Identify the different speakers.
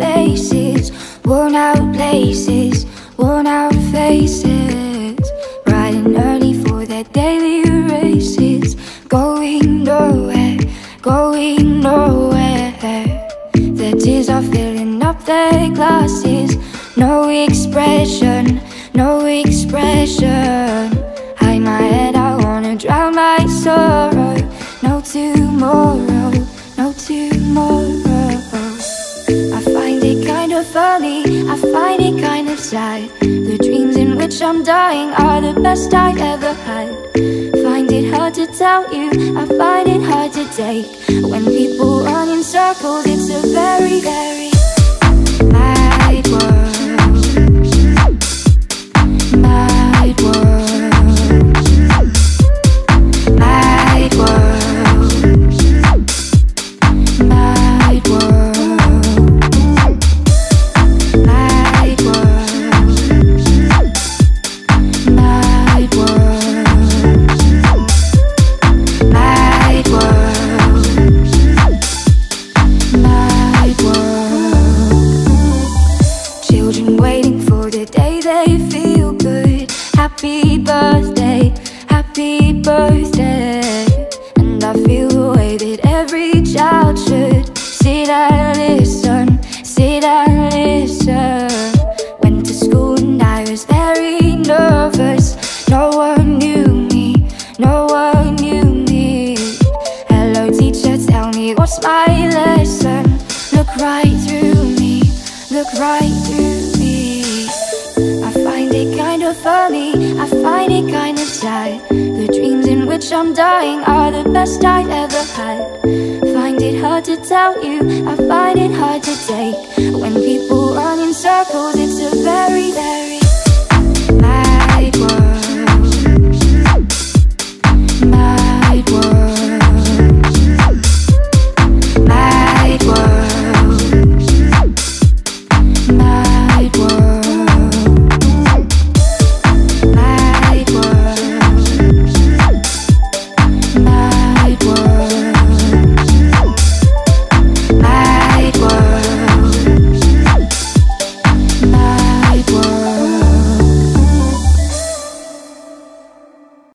Speaker 1: faces, worn out places, worn out faces, bright and early for their daily races, going nowhere, going nowhere. Their tears are filling up their glasses, no expression, no expression. Hide my head, I wanna drown my sorrow. No tomorrow, no tomorrow. I find it kind of funny, I find it kind of sad. The dreams in which I'm dying are the best I've ever had. Find it hard to tell you, I find it hard to take. When people run in circles, it's a very, very mad world. Mad world. Mad world. Mad world. Mad world. Mad world. Mad world. Mad world. Children waiting for the day they feel good. Happy birthday, happy birthday. And I feel the way that every child should. Sit and listen, sit and listen. Went to school and I was very nervous. No one knew me, no one knew me. Hello teacher, tell me what's my lesson. Look right through me, look right through me. I find it kind of funny, I find it kind of sad. The dreams in which I'm dying are the best I've ever had. Find it hard to tell you, I find it hard to take. When people run in circles, it's a very, very